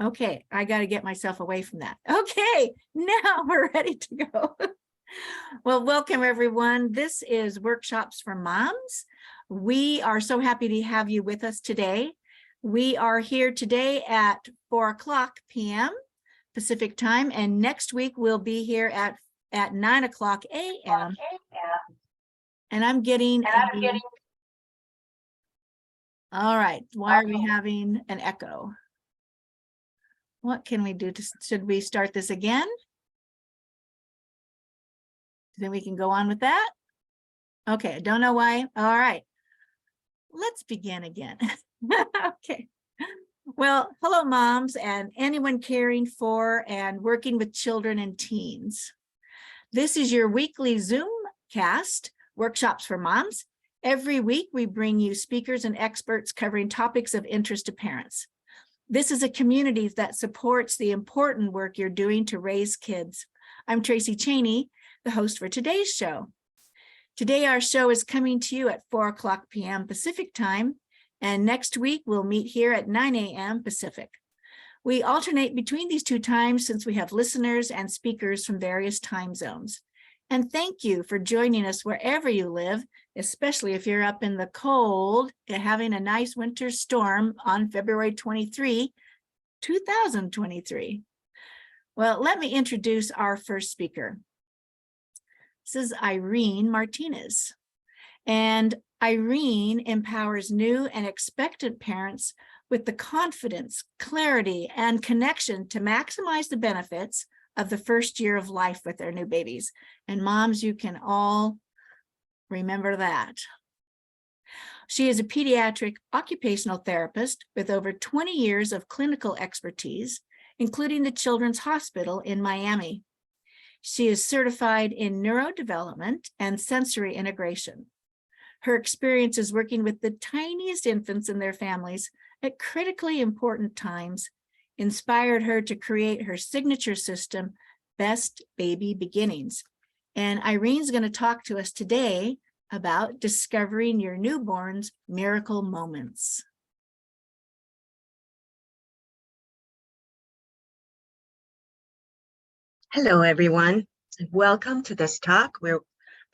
Okay, I got to get myself away from that. Okay, now we're ready to go. Well, welcome everyone. This is Workshops for Moms. We are so happy to have you with us today. We are here today at 4:00 p.m. Pacific time, and next week we'll be here at 9:00 a.m. And I'm getting all right. Why are we having an echo? What can we do? Should we start this again? Then we can go on with that. Okay, I don't know why. All right, let's begin again. Okay. Well, hello, moms and anyone caring for and working with children and teens. This is your weekly Zoom cast, Workshops for Moms. Every week, we bring you speakers and experts covering topics of interest to parents. This is a community that supports the important work you're doing to raise kids. I'm Tracy Cheney, the host for today's show. Today, our show is coming to you at 4:00 p.m. Pacific time, and next week we'll meet here at 9 a.m. Pacific. We alternate between these two times since we have listeners and speakers from various time zones. And thank you for joining us wherever you live, especially if you're up in the cold and having a nice winter storm on February 23, 2023. Well, let me introduce our first speaker. This is Irene Martinez. And Irene empowers new and expectant parents with the confidence, clarity, and connection to maximize the benefits of the first year of life with their new babies. And moms, you can all remember that. She is a pediatric occupational therapist with over 20 years of clinical expertise, including the Children's Hospital in Miami. She is certified in neurodevelopment and sensory integration. Her experience is working with the tiniest infants and their families at critically important times inspired her to create her signature system, Best Baby Beginnings. And Irene's going to talk to us today about discovering your newborn's miracle moments. Hello, everyone. Welcome to this talk. We're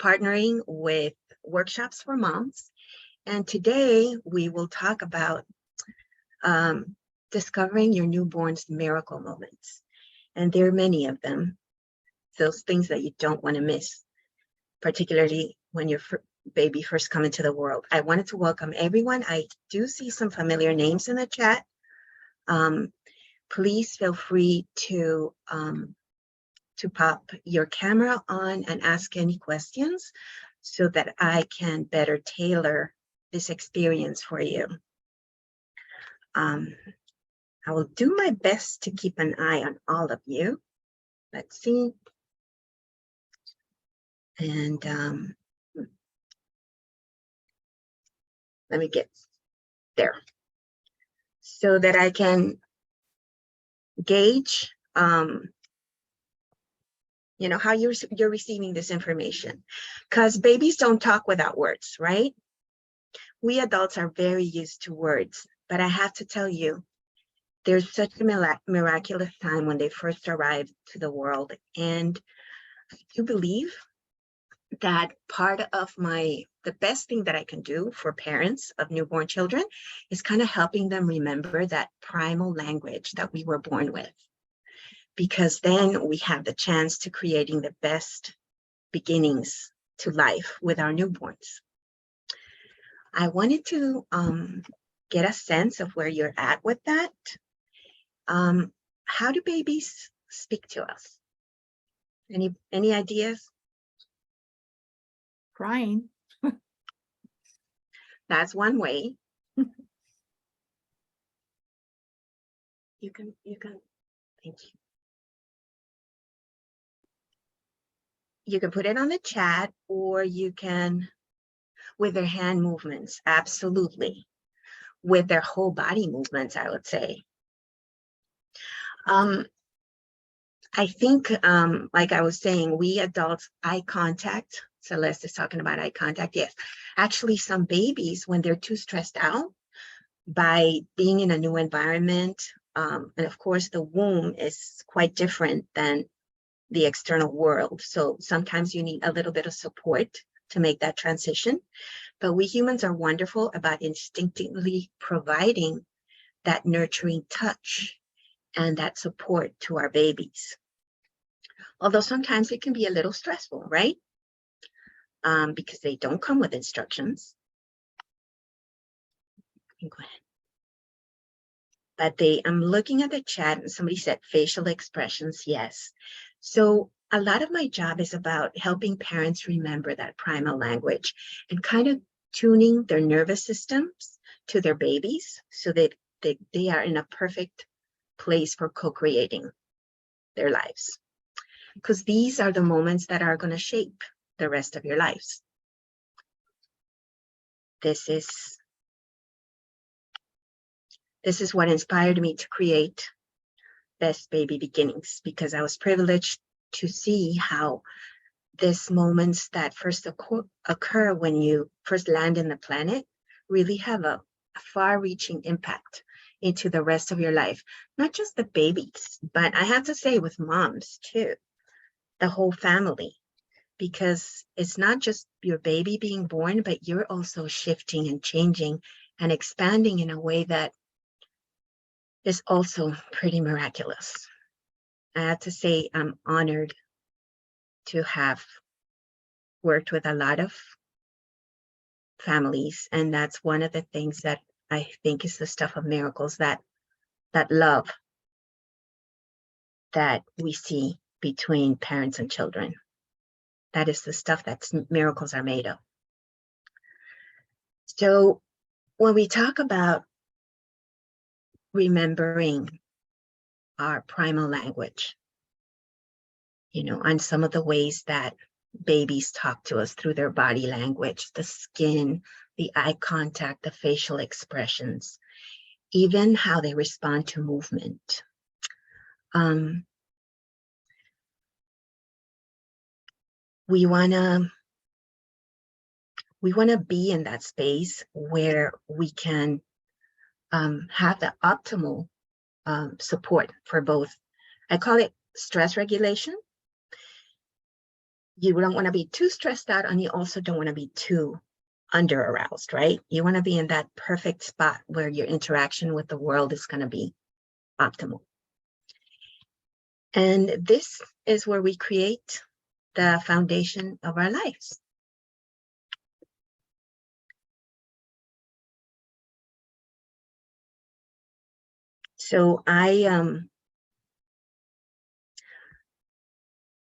partnering with Workshops for Moms. And today we will talk about discovering your newborn's miracle moments. And there are many of them, those things that you don't want to miss, particularly when your baby first come into the world. I wanted to welcome everyone. I do see some familiar names in the chat. Please feel free to pop your camera on and ask any questions so that I can better tailor this experience for you. I will do my best to keep an eye on all of you. Let's see. And let me get there so that I can gauge how you're receiving this information, because babies don't talk without words, right? We adults are very used to words, but I have to tell you, there's such a miraculous time when they first arrive to the world. And I do believe that part of the best thing that I can do for parents of newborn children is kind of helping them remember that primal language that we were born with, because then we have the chance to creating the best beginnings to life with our newborns. I wanted to get a sense of where you're at with that. How do babies speak to us? Any ideas? Crying. That's one way. You can, thank you. You can put it on the chat, or you can, with their hand movements, absolutely. With their whole body movements, I would say. I think, like I was saying, we adults, eye contact Celeste is talking about eye contact. Yes, actually, some babies, when they're too stressed out by being in a new environment, and of course, the womb is quite different than the external world. So sometimes you need a little bit of support to make that transition. But we humans are wonderful about instinctively providing that nurturing touch and that support to our babies. Although sometimes it can be a little stressful, right? Because they don't come with instructions. Go ahead. But I'm looking at the chat and somebody said facial expressions, yes. So a lot of my job is about helping parents remember that primal language and kind of tuning their nervous systems to their babies so that they are in a perfect place for co-creating their lives. Because these are the moments that are going to shape the rest of your lives. This is what inspired me to create Best Baby Beginnings, because I was privileged to see how these moments that first occur when you first land in the planet really have a far-reaching impact into the rest of your life. Not just the babies, but I have to say with moms too, the whole family, because it's not just your baby being born, but you're also shifting and changing and expanding in a way that is also pretty miraculous. I have to say I'm honored to have worked with a lot of families, and that's one of the things that I think is the stuff of miracles, that love that we see between parents and children. That is the stuff that miracles are made of. So when we talk about remembering our primal language, and some of the ways that babies talk to us through their body language, the skin, the eye contact, the facial expressions, even how they respond to movement. We want to be in that space where we can have the optimal support for both. I call it stress regulation. You don't want to be too stressed out, and you also don't want to be too under aroused, right? You want to be in that perfect spot where your interaction with the world is going to be optimal. And this is where we create the foundation of our lives. So I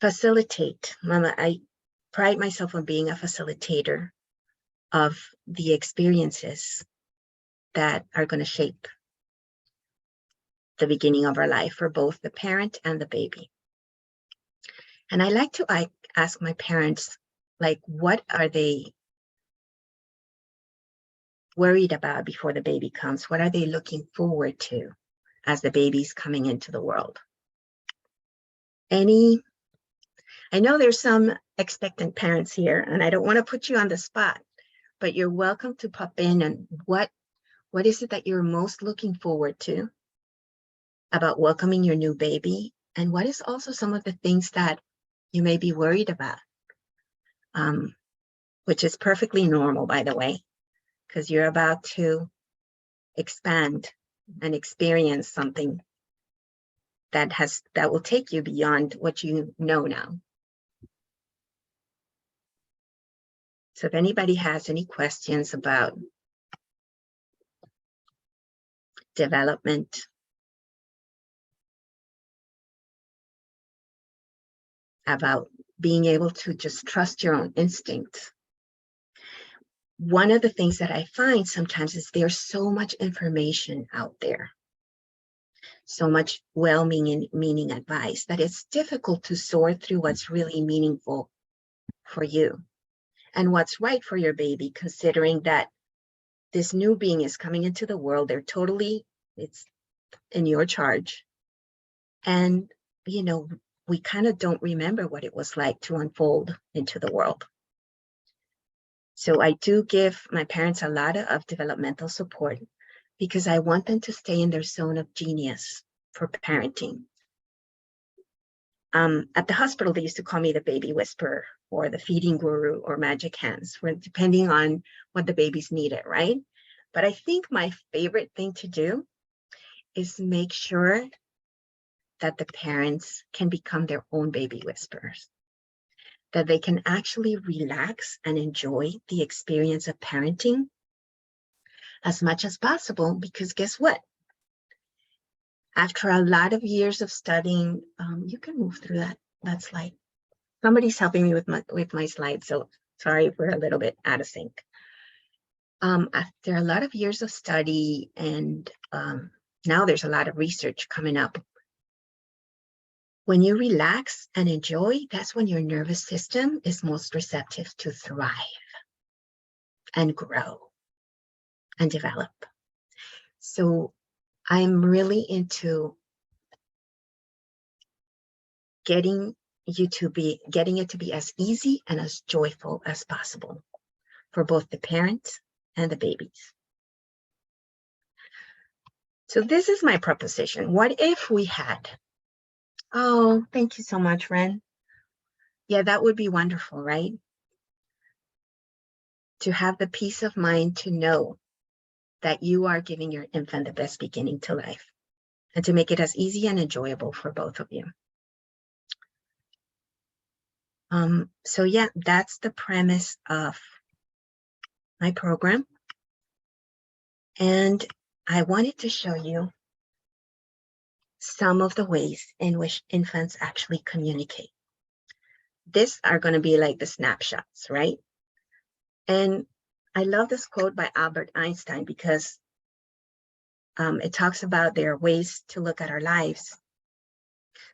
facilitate, Mama, I pride myself on being a facilitator of the experiences that are going to shape the beginning of our life for both the parent and the baby. And I like to ask my parents, like, what are they worried about before the baby comes? What are they looking forward to as the baby's coming into the world? I know there's some expectant parents here, and I don't want to put you on the spot, but you're welcome to pop in. And what is it that you're most looking forward to about welcoming your new baby? And what is also some of the things that you may be worried about, which is perfectly normal, by the way, because you're about to expand and experience something that will take you beyond what you know now. So if anybody has any questions about development, about being able to just trust your own instincts. One of the things that I find sometimes is there's so much information out there, so much well-meaning advice, that it's difficult to sort through what's really meaningful for you and what's right for your baby, considering that this new being is coming into the world. It's in your charge. And, we kind of don't remember what it was like to unfold into the world. So I do give my parents a lot of developmental support because I want them to stay in their zone of genius for parenting. At the hospital, they used to call me the baby whisperer or the feeding guru or magic hands, depending on what the babies needed, right? But I think my favorite thing to do is make sure that the parents can become their own baby whisperers, that they can actually relax and enjoy the experience of parenting as much as possible, because guess what? After a lot of years of studying, you can move through that slide. Somebody's helping me with my slides, so sorry if we're a little bit out of sync. After a lot of years of study, and now there's a lot of research coming up. When you relax and enjoy, that's when your nervous system is most receptive to thrive and grow and develop. So I'm really into getting it to be as easy and as joyful as possible for both the parents and the babies. So this is my proposition. What if we had, oh, thank you so much, Ren. Yeah, that would be wonderful, right? To have the peace of mind to know that you are giving your infant the best beginning to life, and to make it as easy and enjoyable for both of you. So yeah, that's the premise of my program. And I wanted to show you some of the ways in which infants actually communicate. These are going to be like the snapshots, right? And I love this quote by Albert Einstein because it talks about there are ways to look at our lives.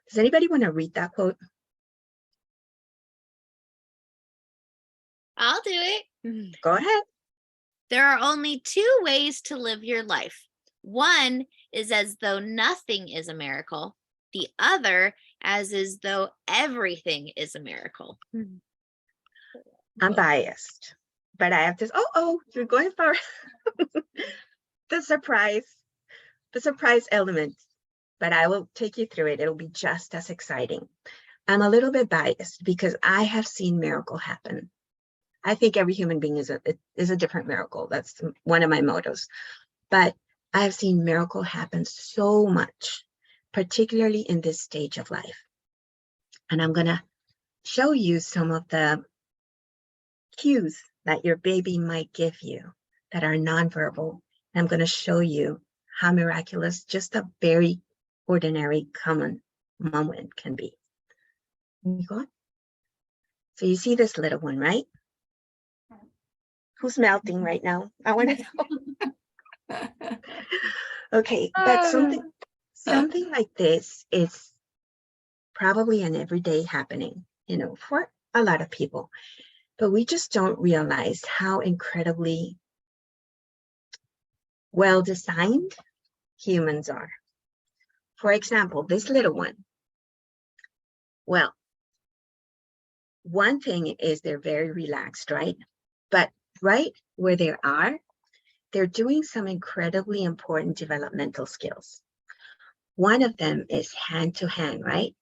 Does anybody want to read that quote? I'll do it. Go ahead. There are only two ways to live your life. One is as though nothing is a miracle. The other as though everything is a miracle. I'm biased, but I have to, you're going for the surprise element, but I will take you through it. It'll be just as exciting. I'm a little bit biased because I have seen miracle happen. I think every human being is a different miracle. That's one of my mottos. But I have seen miracle happen so much, particularly in this stage of life. And I'm going to show you some of the cues that your baby might give you that are nonverbal. I'm going to show you how miraculous just a very ordinary, common moment can be. So you see this little one, right? Who's melting right now? I want to know. Okay, but something like this is probably an everyday happening, for a lot of people. But we just don't realize how incredibly well-designed humans are. For example, this little one. Well, one thing is they're very relaxed, right? But right where they are, they're doing some incredibly important developmental skills. One of them is hand-to-hand, right?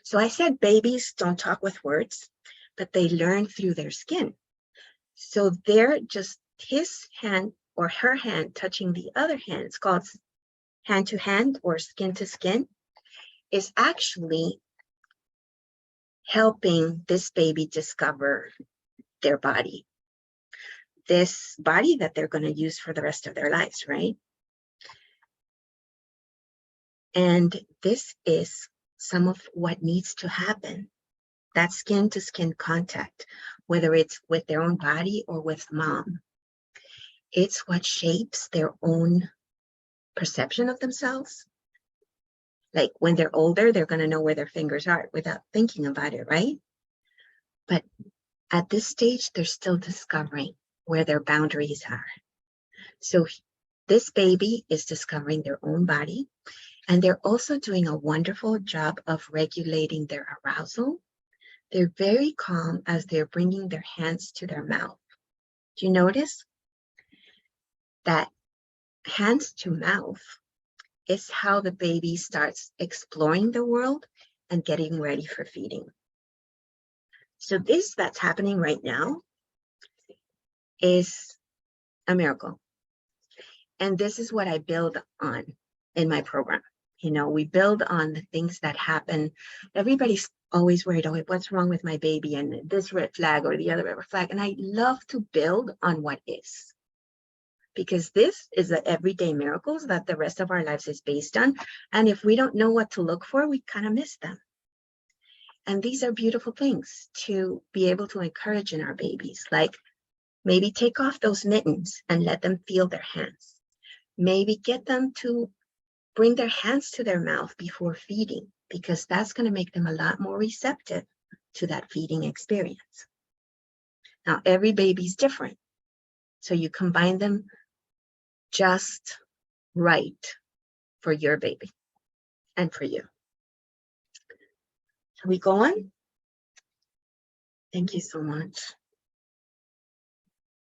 So I said babies don't talk with words, but they learn through their skin. So they're just his hand or her hand touching the other hand. It's called hand-to-hand or skin-to-skin, is actually helping this baby discover their body. This body that they're going to use for the rest of their lives, right? And this is some of what needs to happen. That skin-to-skin contact, whether it's with their own body or with mom. It's what shapes their own perception of themselves. Like when they're older, they're going to know where their fingers are without thinking about it, right? But at this stage, they're still discovering where their boundaries are. So this baby is discovering their own body, and they're also doing a wonderful job of regulating their arousal. They're very calm as they're bringing their hands to their mouth. Do you notice that hands to mouth is how the baby starts exploring the world and getting ready for feeding? So this that's happening right now is a miracle. And this is what I build on in my program. You know, we build on the things that happen. Everybody's always worried, oh, what's wrong with my baby? And this red flag or the other red flag. And I love to build on what is. Because this is the everyday miracles that the rest of our lives is based on. And if we don't know what to look for, we kind of miss them. And these are beautiful things to be able to encourage in our babies. Like maybe take off those mittens and let them feel their hands. Maybe get them to bring their hands to their mouth before feeding, because that's going to make them a lot more receptive to that feeding experience. Now, every baby's different. So you combine them just right for your baby and for you. Shall we go on? Thank you so much.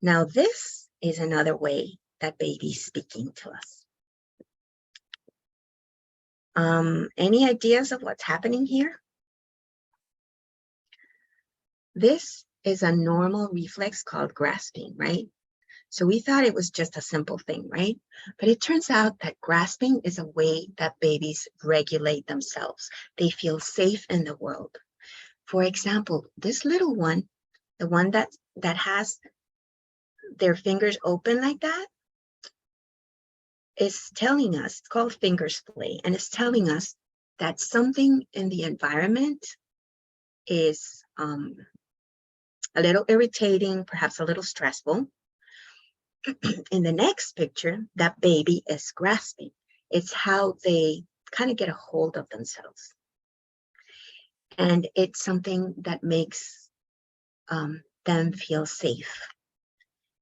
Now, this is another way that baby's speaking to us. Any ideas of what's happening here? This is a normal reflex called grasping, right? So we thought it was just a simple thing, right? But it turns out that grasping is a way that babies regulate themselves. They feel safe in the world. For example, this little one, the one that has their fingers open like that, is telling us, it's called fingers play, and it's telling us that something in the environment is a little irritating, perhaps a little stressful. In the next picture, that baby is grasping. It's how they kind of get a hold of themselves. And it's something that makes them feel safe.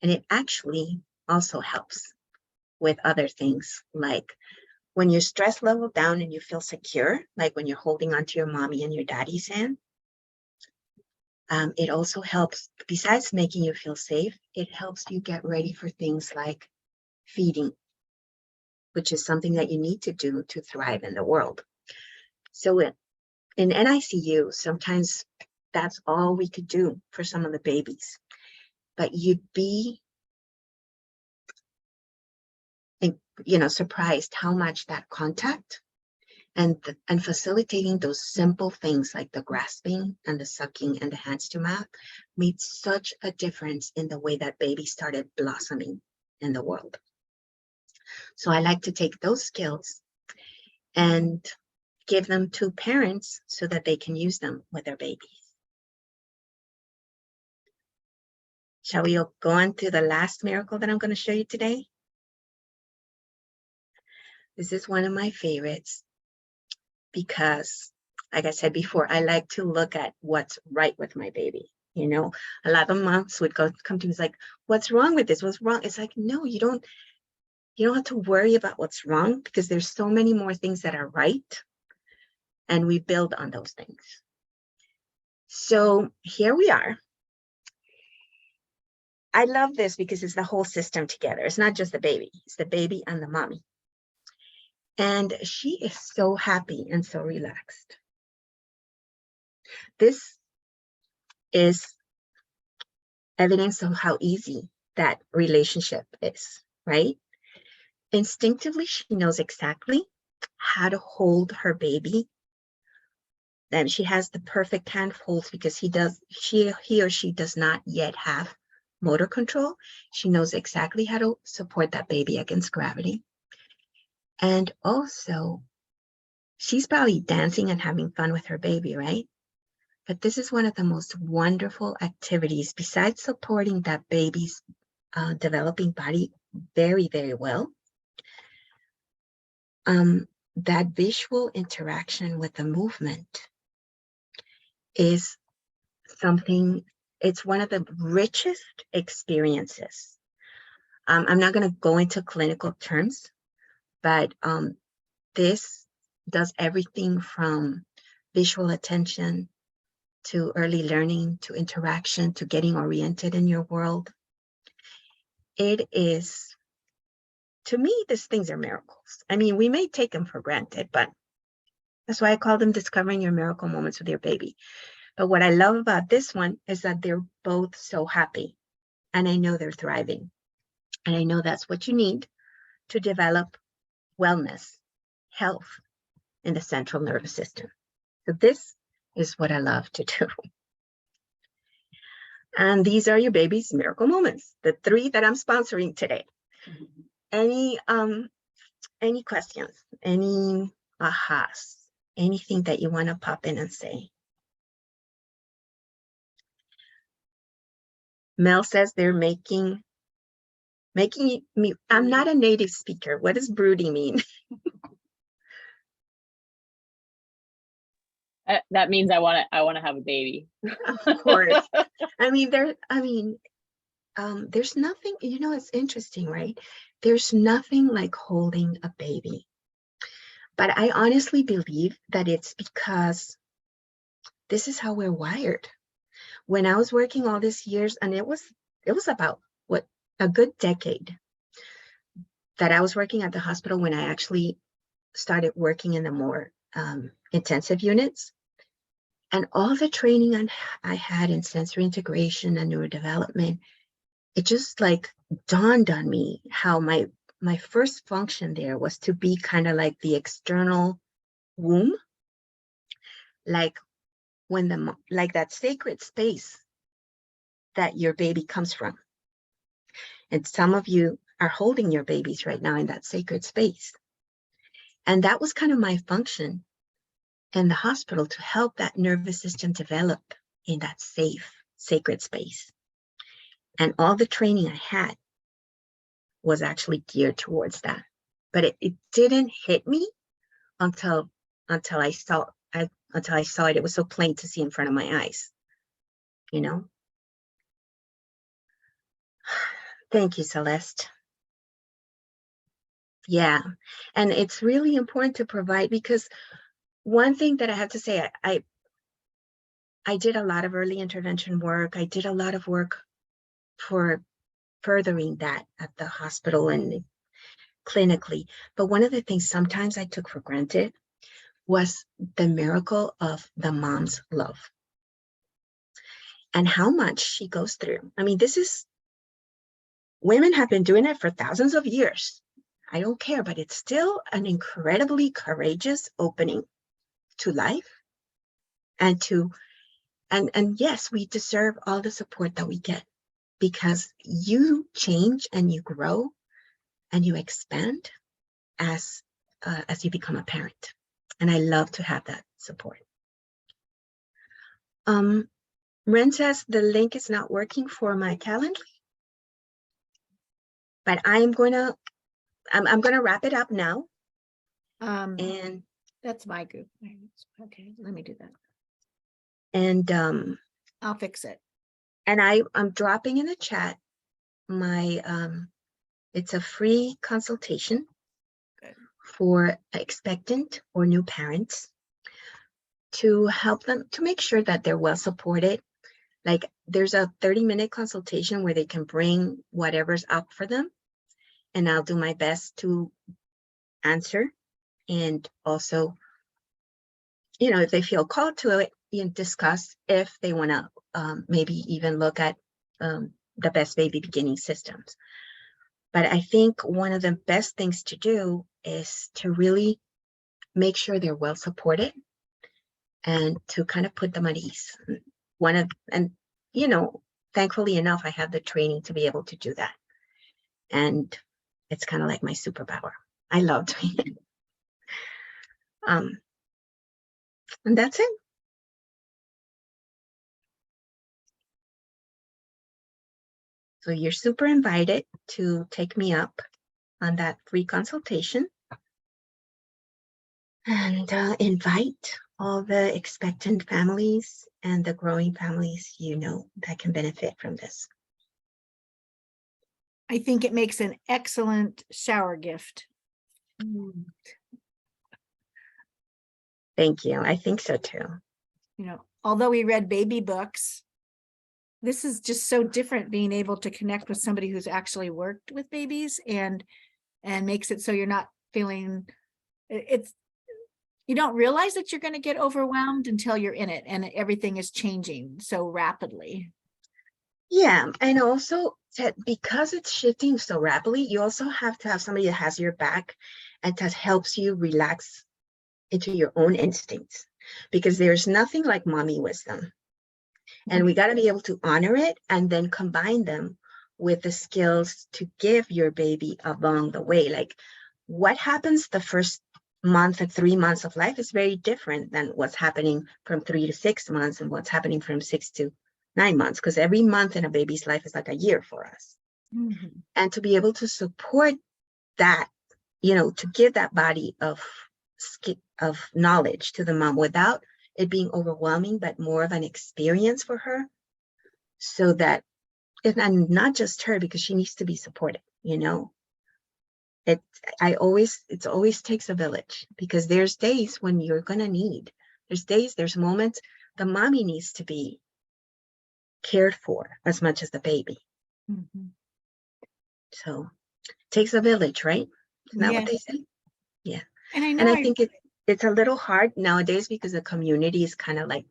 And it actually also helps with other things, like when your stress level down and you feel secure, like when you're holding onto your mommy and your daddy's hand. It also helps, besides making you feel safe, it helps you get ready for things like feeding, which is something that you need to do to thrive in the world. So in NICU, sometimes that's all we could do for some of the babies. But you'd be surprised how much that contact and facilitating those simple things like the grasping and the sucking and the hands to mouth made such a difference in the way that babies started blossoming in the world. So I like to take those skills and give them to parents so that they can use them with their babies. Shall we go on to the last miracle that I'm going to show you today? This is one of my favorites because, like I said before, I like to look at what's right with my baby. You know, a lot of moms would come to me like, what's wrong with this? What's wrong? It's like, no, you don't have to worry about what's wrong because there's so many more things that are right. And we build on those things. So here we are. I love this because it's the whole system together. It's not just the baby, it's the baby and the mommy. And she is so happy and so relaxed. This is evidence of how easy that relationship is, right? Instinctively, she knows exactly how to hold her baby. And she has the perfect handholds because he or she does not yet have motor control. She knows exactly how to support that baby against gravity. And also, she's probably dancing and having fun with her baby, right? But this is one of the most wonderful activities, besides supporting that baby's developing body very, very well. That visual interaction with the movement is something, it's one of the richest experiences. I'm not going to go into clinical terms, but this does everything from visual attention to early learning, to interaction, to getting oriented in your world. it is, to me, these things are miracles. I mean, we may take them for granted, but that's why I call them discovering your miracle moments with your baby. But what I love about this one is that they're both so happy, and I know they're thriving. And I know that's what you need to develop wellness, health in the central nervous system. So this is what I love to do. And these are your baby's miracle moments, the 3 that I'm sponsoring today. Any questions, any ahas, anything that you want to pop in and say? Mel says they're making me, I'm not a native speaker. What does broody mean? That means I want to have a baby. Of course. I mean, there's nothing, it's interesting, right? There's nothing like holding a baby. But I honestly believe that it's because this is how we're wired. When I was working all these years, and it was about a good decade that I was working at the hospital when I actually started working in the more intensive units. And all the training I had in sensory integration and neurodevelopment, it just like dawned on me how my first function there was to be kind of like the external womb, like when like that sacred space that your baby comes from. And some of you are holding your babies right now in that sacred space. And that was kind of my function in the hospital, to help that nervous system develop in that safe, sacred space. And all the training I had was actually geared towards that. But it didn't hit me until I saw it. It was so plain to see in front of my eyes, Thank you, Celeste. Yeah, and it's really important to provide, because one thing that I have to say, I did a lot of early intervention work. I did a lot of work for furthering that at the hospital and clinically. But one of the things sometimes I took for granted was the miracle of the mom's love and how much she goes through. I mean, women have been doing it for thousands of years. I don't care, but it's still an incredibly courageous opening to life, and yes, we deserve all the support that we get, because you change and you grow and you expand as you become a parent. And I love to have that support. Ren says the link is not working for my calendar, but I'm gonna wrap it up now. And that's my group. Okay, let me do that. And I'll fix it. And I'm dropping in the chat my it's a free consultation. Good. For expectant or new parents, to help them to make sure that they're well supported. Like, there's a 30-minute consultation where they can bring whatever's up for them, and I'll do my best to answer. And also, if they feel called to it, discuss if they want to maybe even look at the best baby beginning systems. But I think one of the best things to do is to really make sure they're well supported, and to kind of put them at ease. Thankfully enough, I have the training to be able to do that. And it's kind of like my superpower. I love doing it. And that's it. So you're super invited to take me up on that free consultation, and invite all the expectant families and the growing families that can benefit from this. I think it makes an excellent shower gift. Thank you. I think so too. Although we read baby books, this is just so different, being able to connect with somebody who's actually worked with babies and makes it so you're not feeling it's, you don't realize that you're going to get overwhelmed until you're in it and everything is changing so rapidly. Yeah, and also that because it's shifting so rapidly, you also have to have somebody that has your back and that helps you relax into your own instincts, because there's nothing like mommy wisdom. And we got to be able to honor it and then combine them with the skills to give your baby along the way. Like what happens the first month or 3 months of life is very different than what's happening from 3 to 6 months and what's happening from 6 to 9 months, because every month in a baby's life is like a year for us. Mm-hmm. And to be able to support that, to give that body of knowledge to the mom without it being overwhelming, but more of an experience for her, so that, and not just her, because she needs to be supported, it always takes a village, because there's days when you're gonna need, there's moments the mommy needs to be cared for as much as the baby. Mm-hmm. So it takes a village, right? Isn't that what they Yes. say? Yeah. And I know And I think it's a little hard nowadays because the community is kind of like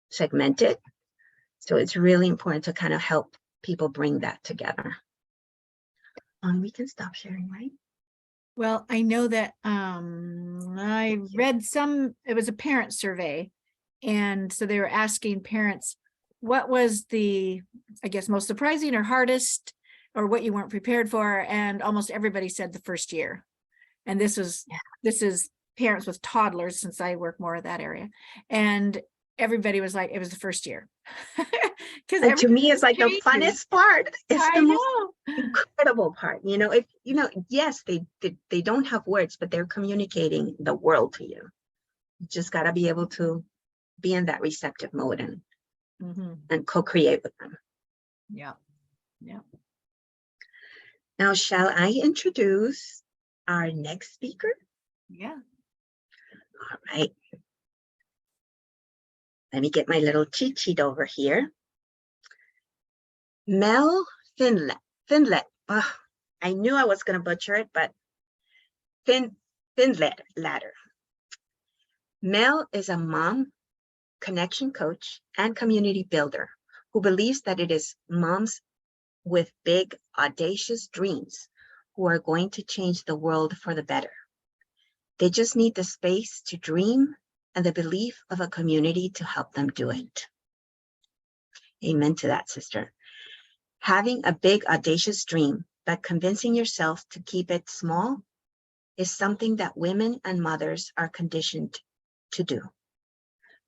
segmented. So it's really important to kind of help people bring that together. We can stop sharing, right? well, I know that I read it was a parent survey. And so they were asking parents, what was the, I guess, most surprising or hardest, or what you weren't prepared for? And almost everybody said the first year. And this is parents with toddlers, since I work more in that area. And everybody was like, it was the first year. And to me, it's like the funnest part. It's the most incredible part. Yes, they don't have words, but they're communicating the world to you. You just got to be able to be in that receptive mode and co-create with them. Yeah. Yeah. Now, shall I introduce our next speaker? Yeah. All right. Let me get my little cheat sheet over here. Mel Findlater. Oh, I knew I was going to butcher it, but Findlater. Mel is a mom, connection coach, and community builder who believes that it is moms with big, audacious dreams who are going to change the world for the better. They just need the space to dream and the belief of a community to help them do it. Amen to that, sister. Having a big, audacious dream, but convincing yourself to keep it small, is something that women and mothers are conditioned to do.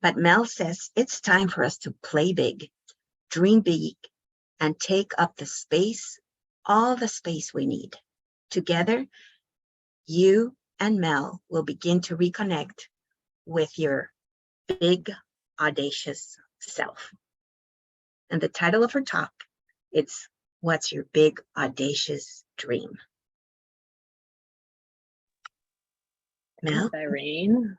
But Mel says it's time for us to play big, dream big, and take up the space, all the space we need. Together, you and Mel will begin to reconnect with your big, audacious self. And the title of her talk, it's What's Your Big, Audacious Dream? Mel? Thanks, Irene.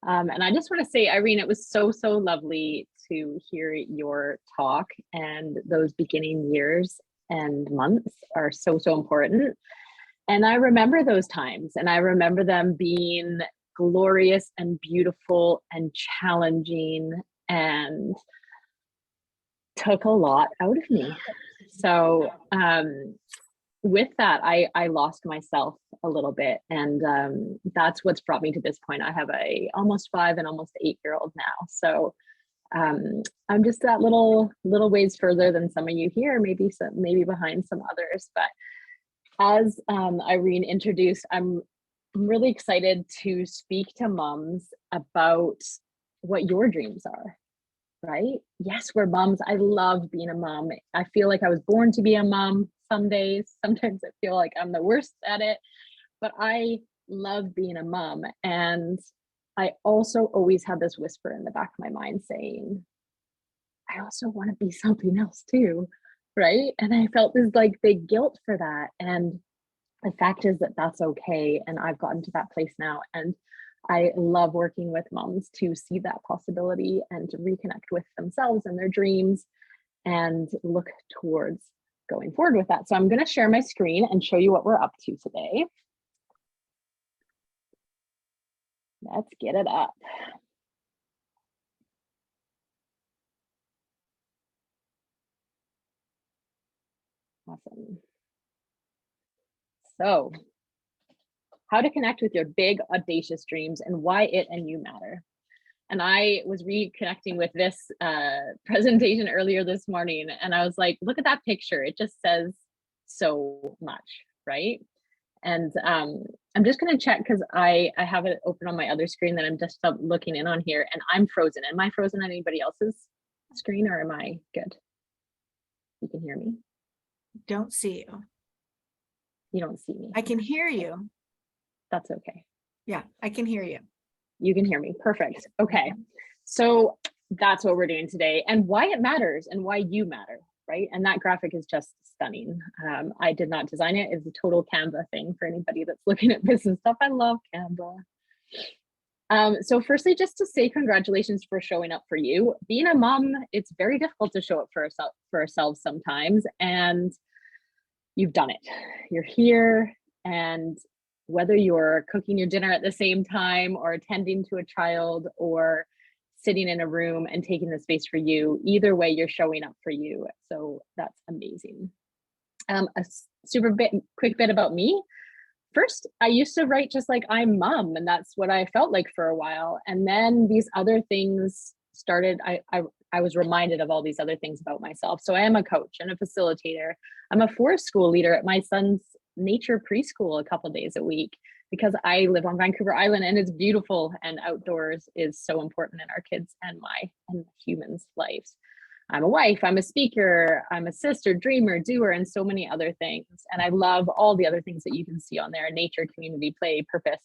And I just want to say, Irene, it was so lovely to hear your talk, and those beginning years and months are so important. And I remember those times, and I remember them being glorious and beautiful and challenging, and took a lot out of me. So with that, I lost myself a little bit, and that's what's brought me to this point. I have a almost 5 and almost 8-year-old now, so I'm just that little ways further than some of you here, maybe behind some others. But as Irene introduced, I'm really excited to speak to moms about what your dreams are. Right? Yes, we're moms. I love being a mom. I feel like I was born to be a mom some days. Sometimes I feel like I'm the worst at it, but I love being a mom. And I also always had this whisper in the back of my mind saying, I also want to be something else too. Right? And I felt this like big guilt for that. And the fact is that that's okay. And I've gotten to that place now. And I love working with moms to see that possibility and to reconnect with themselves and their dreams and look towards going forward with that. So I'm going to share my screen and show you what we're up to today. Let's get it up. Awesome. So, how to connect with your big, audacious dreams and why it and you matter. And I was reconnecting with this presentation earlier this morning, and I was like, look at that picture. It just says so much, right? And I'm just going to check because I have it open on my other screen that I'm just looking in on here, and I'm frozen. Am I frozen on anybody else's screen, or am I good? You can hear me? Don't see you. You don't see me. I can hear you. That's okay. Yeah, I can hear you. You can hear me. Perfect. Okay. So that's what we're doing today, and why it matters and why you matter, right? And that graphic is just stunning. I did not design it. It's a total Canva thing for anybody that's looking at this and stuff. I love Canva. So firstly, just to say congratulations for showing up for you. Being a mom, it's very difficult to show up for ourselves sometimes, and you've done it. You're here, and whether you're cooking your dinner at the same time or attending to a child or sitting in a room and taking the space for you, either way, you're showing up for you. So that's amazing. A quick bit about me. First, I used to write just like I'm mom, and that's what I felt like for a while. And then these other things started, I was reminded of all these other things about myself. So I am a coach and a facilitator. I'm a forest school leader at my son's nature preschool a couple days a week because I live on Vancouver Island and it's beautiful, and outdoors is so important in our kids and humans' lives. I'm a wife, I'm a speaker, I'm a sister, dreamer, doer, and so many other things. And I love all the other things that you can see on there: nature, community, play, purpose.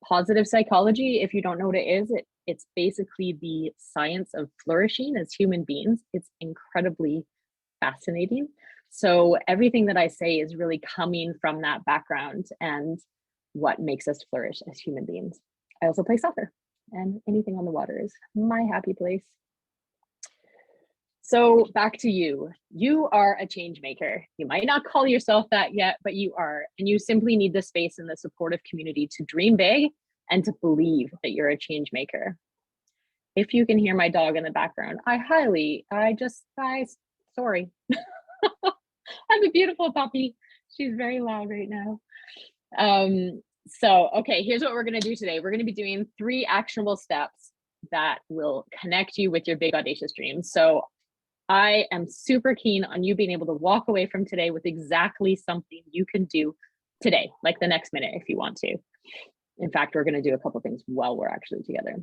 Positive psychology, if you don't know what it is, it's basically the science of flourishing as human beings. It's incredibly fascinating. So everything that I say is really coming from that background and what makes us flourish as human beings. I also play soccer, and anything on the water is my happy place. So back to you. You are a change maker. You might not call yourself that yet, but you are. And you simply need the space and the supportive community to dream big and to believe that you're a change maker. If you can hear my dog in the background, sorry. I have a beautiful puppy. She's very loud right now. Okay, here's what we're going to do today. We're going to be doing 3 actionable steps that will connect you with your big audacious dreams. So I am super keen on you being able to walk away from today with exactly something you can do today, like the next minute if you want to. In fact, we're going to do a couple things while we're actually together.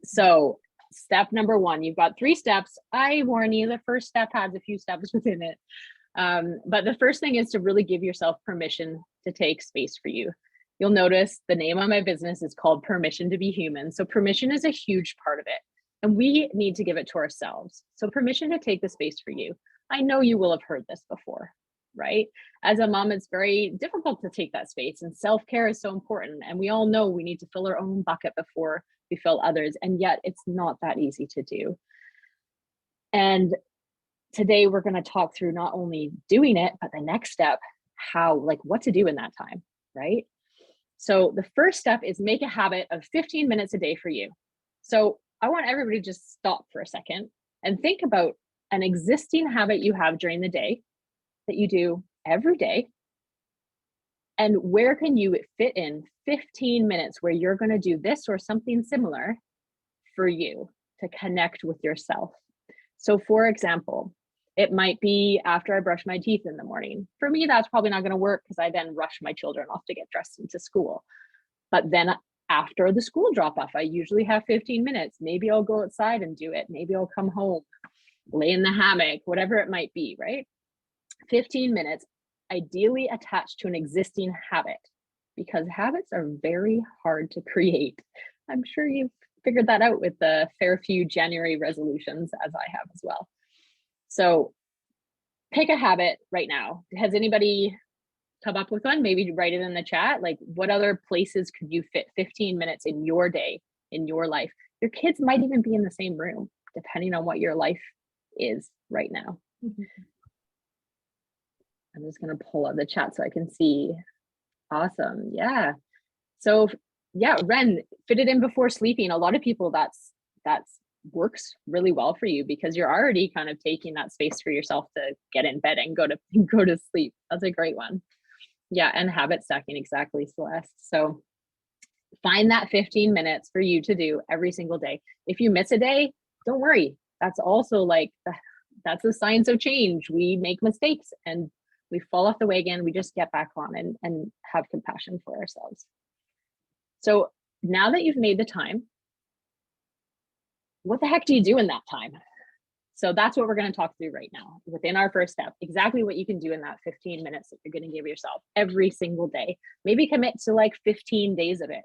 So step number 1, you've got 3 steps. I warn you, the first step has a few steps within it. But the first thing is to really give yourself permission to take space for you. You'll notice the name of my business is called Permission to Be Human. So permission is a huge part of it, and we need to give it to ourselves. So permission to take the space for you. I know you will have heard this before, right? As a mom, it's very difficult to take that space, and self-care is so important. And we all know we need to fill our own bucket before we fill others. And yet it's not that easy to do. And today we're going to talk through not only doing it, but the next step, what to do in that time, right? So the first step is make a habit of 15 minutes a day for you. So I want everybody to just stop for a second and think about an existing habit you have during the day that you do every day. And where can you fit in 15 minutes where you're going to do this or something similar for you to connect with yourself? So for example, it might be after I brush my teeth in the morning. For me, that's probably not going to work because I then rush my children off to get dressed into school. But then after the school drop off, I usually have 15 minutes. Maybe I'll go outside and do it. Maybe I'll come home, lay in the hammock, whatever it might be, right? 15 minutes, ideally attached to an existing habit, because habits are very hard to create. I'm sure you've figured that out with the fair few January resolutions, as I have as well. So pick a habit right now. Has anybody come up with one? Maybe write it in the chat. Like, what other places could you fit 15 minutes in your day, in your life? Your kids might even be in the same room, depending on what your life is right now. I'm just going to pull up the chat so I can see. Awesome. Yeah. So yeah, Ren, fit it in before sleeping. A lot of people that's works really well for you because you're already kind of taking that space for yourself to get in bed and go to sleep. That's a great one. Yeah, and habit stacking, exactly, Celeste. So find that 15 minutes for you to do every single day. If you miss a day, don't worry. That's also like, that's a science of change. We make mistakes and we fall off the wagon. We just get back on and have compassion for ourselves. So now that you've made the time, what the heck do you do in that time? So that's what we're going to talk through right now within our first step, exactly what you can do in that 15 minutes that you're going to give yourself every single day. Maybe commit to like 15 days of it.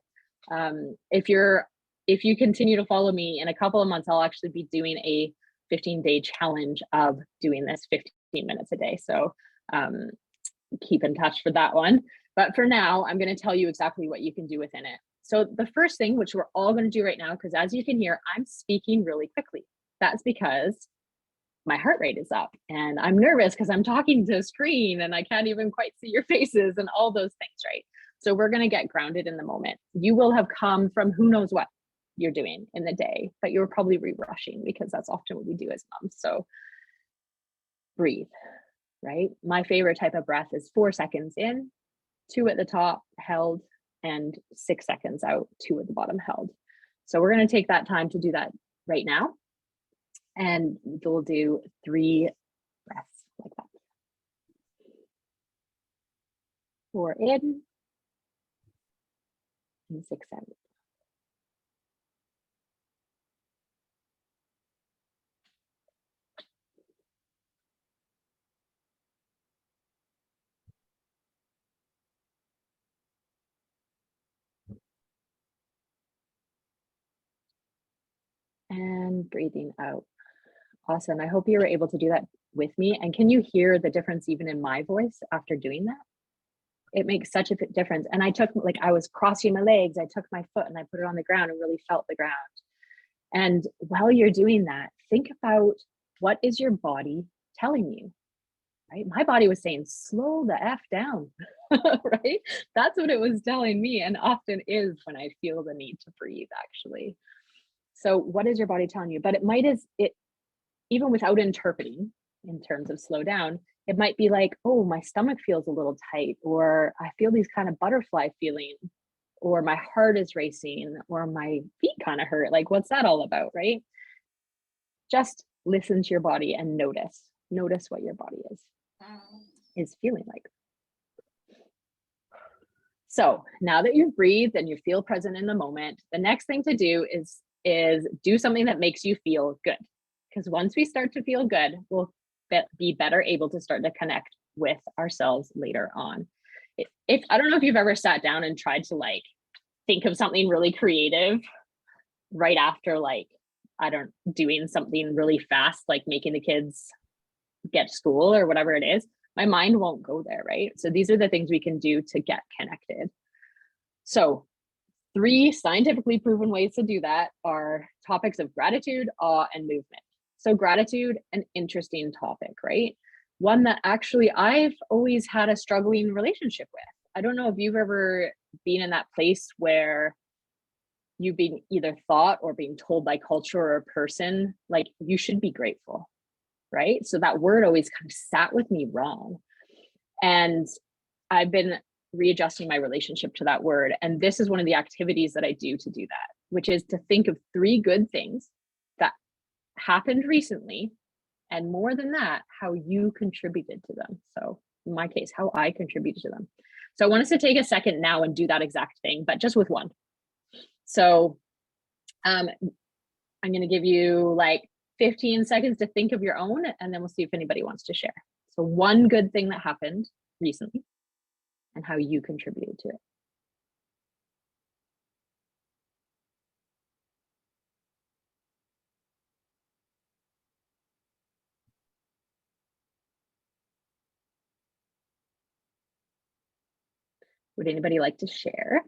If you continue to follow me in a couple of months, I'll actually be doing a 15-day challenge of doing this 15 minutes a day. So keep in touch for that one. But for now, I'm going to tell you exactly what you can do within it. So the first thing, which we're all going to do right now, because as you can hear, I'm speaking really quickly. That's because my heart rate is up and I'm nervous because I'm talking to a screen and I can't even quite see your faces and all those things, right? So we're going to get grounded in the moment. You will have come from who knows what you're doing in the day, but you're probably rushing because that's often what we do as moms. So breathe, right? My favorite type of breath is 4 seconds in, 2 at the top held, and 6 seconds out, 2 at the bottom held. So we're going to take that time to do that right now. And we'll do 3 breaths like that. 4 in and 6 out. And breathing out. Awesome. I hope you were able to do that with me. And can you hear the difference even in my voice after doing that? It makes such a difference. And I was crossing my legs, I took my foot and I put it on the ground and really felt the ground. And while you're doing that, think about what is your body telling you, right? My body was saying, slow the F down, right? That's what it was telling me, and often is when I feel the need to breathe, actually. So what is your body telling you? But even without interpreting in terms of slow down, it might be like, oh, my stomach feels a little tight, or I feel these kind of butterfly feelings, or my heart is racing, or my feet kind of hurt. Like, what's that all about, right? Just listen to your body and notice what your body is feeling like. So now that you've breathed and you feel present in the moment, the next thing to do is do something that makes you feel good. Because once we start to feel good, we'll be better able to start to connect with ourselves later on. If I don't know if you've ever sat down and tried to like think of something really creative right after doing something really fast, like making the kids get to school or whatever it is, my mind won't go there, right? So these are the things we can do to get connected. So 3 scientifically proven ways to do that are topics of gratitude, awe, and movement. So gratitude, an interesting topic, right? One that actually I've always had a struggling relationship with. I don't know if you've ever been in that place where you've been either thought or being told by culture or a person, like you should be grateful, right? So that word always kind of sat with me wrong. And I've been readjusting my relationship to that word. And this is one of the activities that I do to do that, which is to think of 3 good things that happened recently. And more than that, how you contributed to them. So in my case, how I contributed to them. So I want us to take a second now and do that exact thing, but just with one. So I'm going to give you like 15 seconds to think of your own, and then we'll see if anybody wants to share. So one good thing that happened recently and how you contributed to it. Would anybody like to share?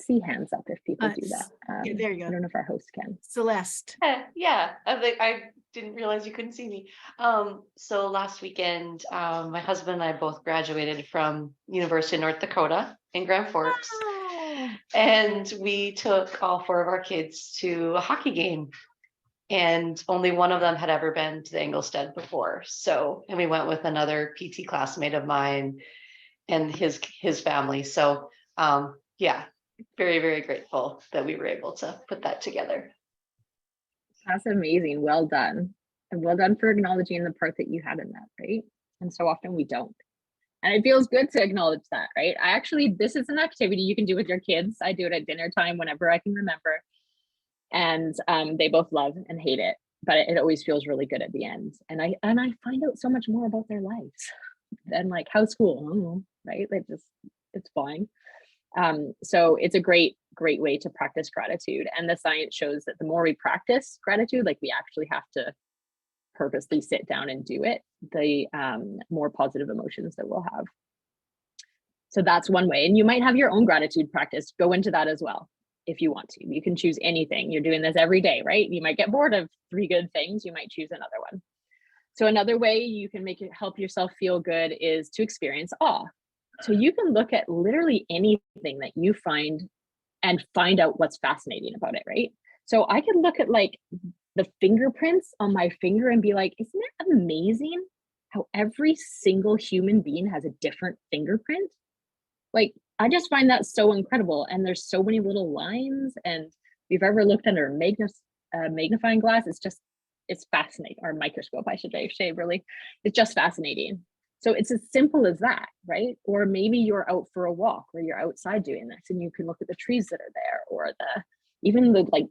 see hands up if people do that. yeah, there you I go. don't know if our host can. Celeste. Yeah, I didn't realize you couldn't see me. So last weekend, my husband and I both graduated from University of North Dakota in Grand Forks, Oh, and we took all four of our kids to a hockey game. And only one of them had ever been to the Engelstead before. So, and we went with another PT classmate of mine and his family. So, yeah, very, very grateful that we were able to put that together. That's amazing. Well done. And well done for acknowledging the part that you had in that, right? And so often we don't. And it feels good to acknowledge that, right? This is an activity you can do with your kids. I do it at dinner time whenever I can remember. And they both love and hate it, but it always feels really good at the end. And I find out so much more about their lives than like how's school, right? Like it's fine. So it's a great way to practice gratitude. And the science shows that the more we practice gratitude, like we actually have to purposely sit down and do it, the more positive emotions that we'll have. So that's one way. And you might have your own gratitude practice. Go into that as well. If you want to, you can choose anything. You're doing this every day, right? You might get bored of 3 good things. You might choose another one. So another way you can help yourself feel good is to experience awe. So you can look at literally anything that you find and find out what's fascinating about it, right? So I could look at like the fingerprints on my finger and be like, isn't it amazing how every single human being has a different fingerprint? Like, I just find that so incredible. And there's so many little lines. And if you've ever looked under a magnifying glass, it's fascinating, or microscope, I should say, really. It's just fascinating. So it's as simple as that, right? Or maybe you're out for a walk where you're outside doing this and you can look at the trees that are there, or even the like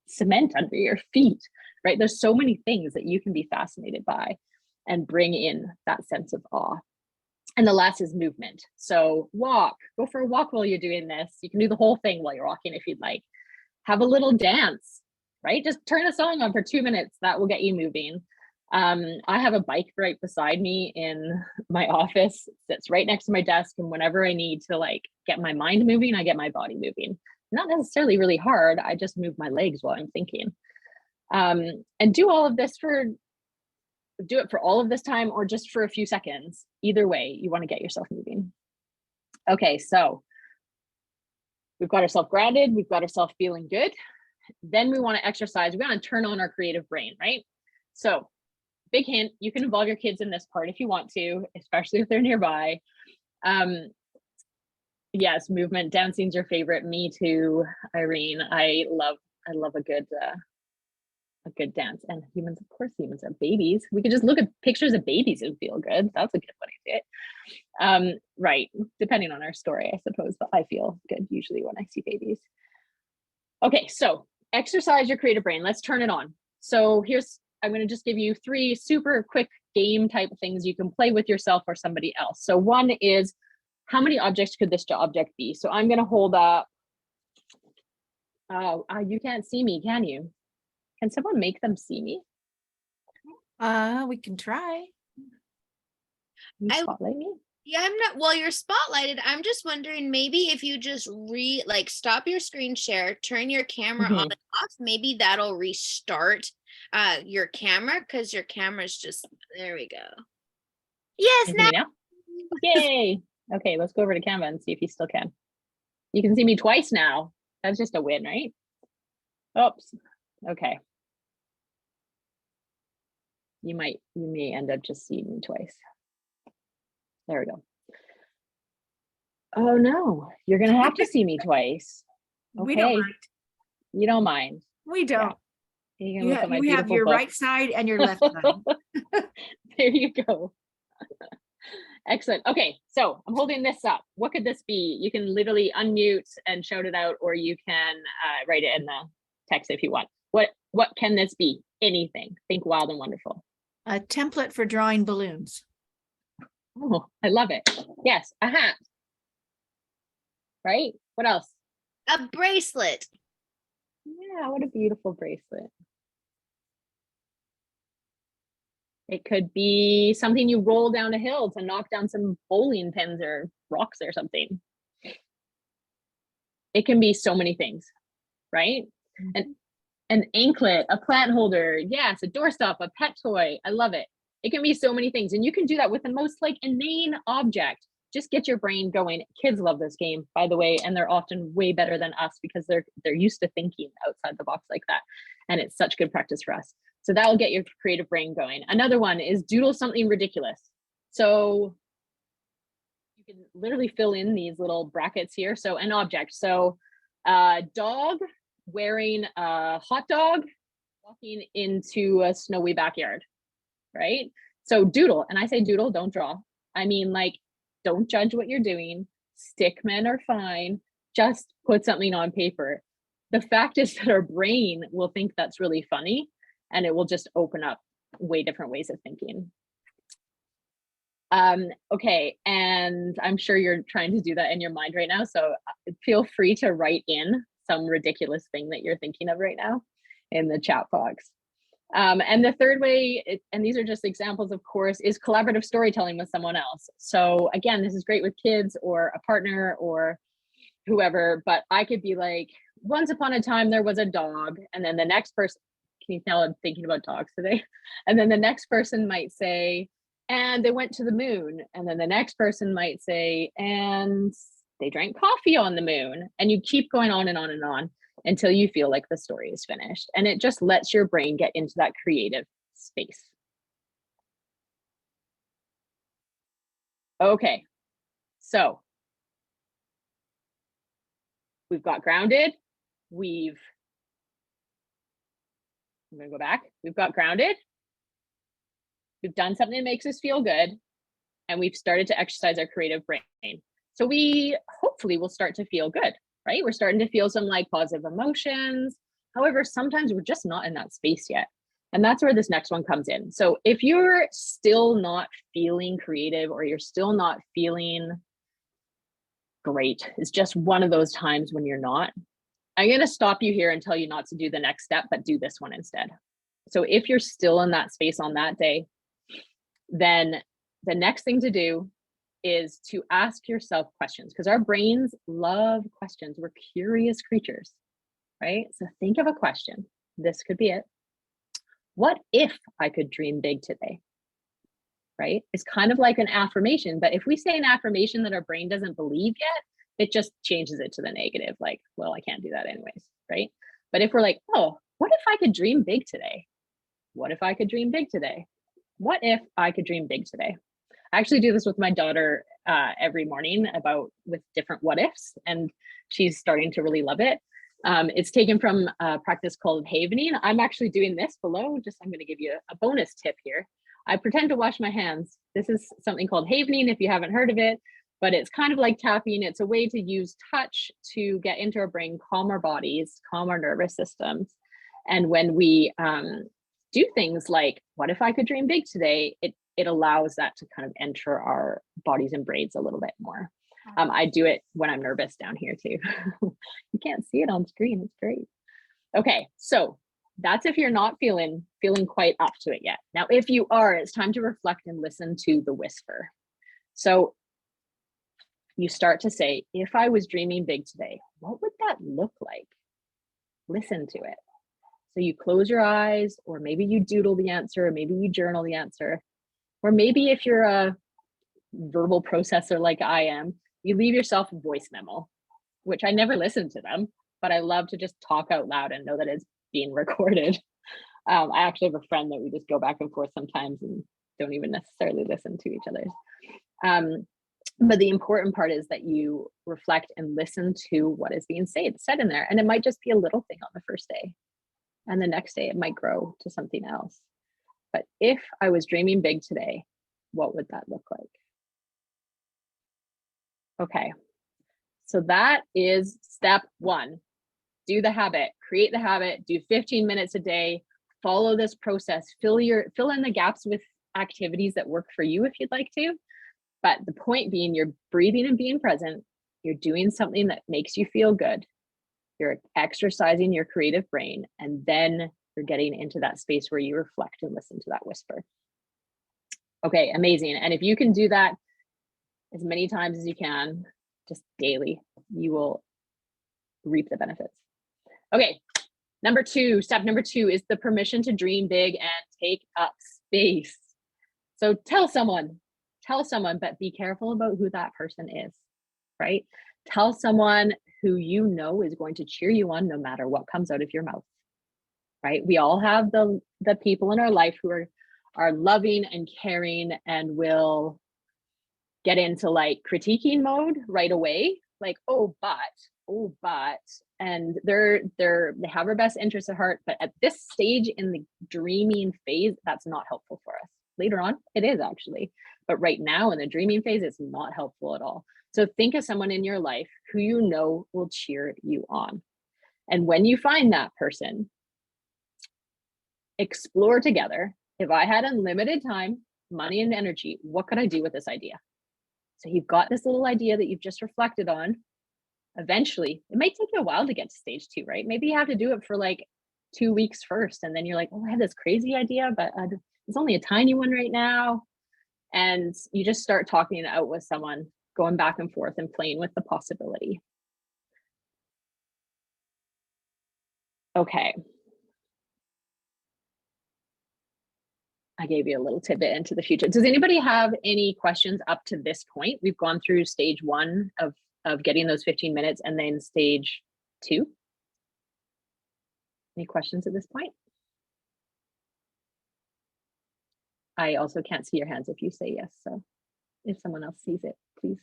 cement under your feet, right? There's so many things that you can be fascinated by and bring in that sense of awe. And the last is movement. So go for a walk while you're doing this. You can do the whole thing while you're walking if you'd like. Have a little dance, right? Just turn a song on for 2 minutes. That will get you moving. I have a bike right beside me in my office that's right next to my desk. And whenever I need to like get my mind moving, I get my body moving. Not necessarily really hard. I just move my legs while I'm thinking. And do it for all of this time or just for a few seconds. Either way, you want to get yourself moving. Okay, so we've got ourselves grounded, we've got ourselves feeling good. Then we want to exercise. We want to turn on our creative brain, right? So big hint, you can involve your kids in this part if you want to, especially if they're nearby. Yes, movement, dancing's your favorite. Me too, Irene. I love a good dance. And humans, of course, humans are babies. We could just look at pictures of babies and feel good. That's a good way to do it. Right, depending on our story, I suppose, but I feel good usually when I see babies. Okay, so exercise your creative brain. Let's turn it on. So I'm going to just give you 3 super quick game type things you can play with yourself or somebody else. So one is, how many objects could this object be? So I'm going to hold up. You can't see me, can you? Can someone make them see me? We can try. Can you spotlight me? Yeah, I'm not, while you're spotlighted, I'm just wondering, maybe if you just stop your screen share, turn your camera on and off, maybe that'll restart your camera, because your camera's just, there we go. Yes, Can you see me now? Yay. Okay, let's go over to Canva and see if you still can. You can see me twice now. That's just a win, right? Oops. Okay. You may end up just seeing me twice. There we go. Oh no, you're gonna have to see me twice. Okay. We don't mind. You don't mind. We don't. Yeah. You can look at my You have beautiful your book. right side and your left side. There you go. Excellent. Okay, so I'm holding this up. What could this be? You can literally unmute and shout it out, or you can write it in the text if you want. What can this be? Anything. Think wild and wonderful. A template for drawing balloons. Oh, I love it. Yes, a hat. Right? What else? A bracelet. Yeah, what a beautiful bracelet. It could be something you roll down a hill to knock down some bowling pins or rocks or something. It can be so many things, right? An anklet, a plant holder, yes, a doorstop, a pet toy. I love it. It can be so many things. And you can do that with the most like inane object. Just get your brain going. Kids love this game, by the way, and they're often way better than us because they're used to thinking outside the box like that. And it's such good practice for us. So that will get your creative brain going. Another one is doodle something ridiculous. So you can literally fill in these little brackets here. So an object. So dog wearing a hot dog walking into a snowy backyard, right? So doodle, and I say doodle, don't draw. I mean, like, don't judge what you're doing. Stickmen are fine. Just put something on paper. The fact is that our brain will think that's really funny, and it will just open up way different ways of thinking. Okay, and I'm sure you're trying to do that in your mind right now, so feel free to write in some ridiculous thing that you're thinking of right now in the chat box. And the third way, and these are just examples, of course, is collaborative storytelling with someone else. So again, this is great with kids or a partner or whoever, but I could be like, once upon a time there was a dog, and then the next person, can you tell I'm thinking about dogs today? And then the next person might say, and they went to the moon. And then the next person might say, and they drank coffee on the moon. And you keep going on and on and on until you feel like the story is finished. And it just lets your brain get into that creative space. Okay, so we've got grounded. I'm gonna go back. We've got grounded. We've done something that makes us feel good. And we've started to exercise our creative brain. So we hopefully will start to feel good, right? We're starting to feel some like positive emotions. However, sometimes we're just not in that space yet. And that's where this next one comes in. So if you're still not feeling creative or you're still not feeling great, it's just one of those times when you're not, I'm going to stop you here and tell you not to do the next step, but do this one instead. So if you're still in that space on that day, then the next thing to do is to ask yourself questions, because our brains love questions. We're curious creatures, right? So think of a question. This could be it. What if I could dream big today? Right? It's kind of like an affirmation, but if we say an affirmation that our brain doesn't believe yet, it just changes it to the negative, like, well, I can't do that anyways, right? But if we're like, oh, what if I could dream big today? What if I could dream big today? What if I could dream big today? I actually do this with my daughter every morning with different what ifs, and she's starting to really love it. It's taken from a practice called havening. I'm actually doing this below. I'm going to give you a bonus tip here. I pretend to wash my hands. This is something called havening if you haven't heard of it, but it's kind of like tapping. It's a way to use touch to get into our brain, calm our bodies, calm our nervous systems. And when we do things like, what if I could dream big today? It allows that to kind of enter our bodies and brains a little bit more. I do it when I'm nervous down here too. You can't see it on screen, it's great. Okay, so that's if you're not feeling quite up to it yet. Now, if you are, it's time to reflect and listen to the whisper. So you start to say, if I was dreaming big today, what would that look like? Listen to it. So you close your eyes, or maybe you doodle the answer, or maybe you journal the answer. Or maybe if you're a verbal processor like I am, you leave yourself a voice memo, which I never listen to them, but I love to just talk out loud and know that it's being recorded. I actually have a friend that we just go back and forth sometimes and don't even necessarily listen to each other. But the important part is that you reflect and listen to what is being said in there. And it might just be a little thing on the first day. And the next day it might grow to something else. But if I was dreaming big today, what would that look like? Okay, so that is step one. Do the habit, create the habit, do 15 minutes a day, follow this process, fill in the gaps with activities that work for you if you'd like to. But the point being, you're breathing and being present, you're doing something that makes you feel good, you're exercising your creative brain, and then you're getting into that space where you reflect and listen to that whisper. Okay, amazing. And if you can do that as many times as you can, just daily, you will reap the benefits. Okay, step number two is the permission to dream big and take up space. So tell someone, but be careful about who that person is, right? Tell someone who you know is going to cheer you on no matter what comes out of your mouth, right? We all have the people in our life who are loving and caring and will get into like critiquing mode right away, like, oh, but, and they have our best interests at heart, but at this stage in the dreaming phase, that's not helpful for us. Later on, it is actually, but right now in the dreaming phase, it's not helpful at all. So think of someone in your life who you know will cheer you on. And when you find that person, explore together. If I had unlimited time, money, and energy, what could I do with this idea? So you've got this little idea that you've just reflected on. Eventually, it might take you a while to get to stage 2, right? Maybe you have to do it for like 2 weeks first. And then you're like, oh, I had this crazy idea, but it's only a tiny one right now. And you just start talking it out with someone, going back and forth and playing with the possibility. Okay. I gave you a little tidbit into the future. Does anybody have any questions up to this point? We've gone through stage 1 of getting those 15 minutes and then stage 2. Any questions at this point? I also can't see your hands if you say yes. So if someone else sees it, please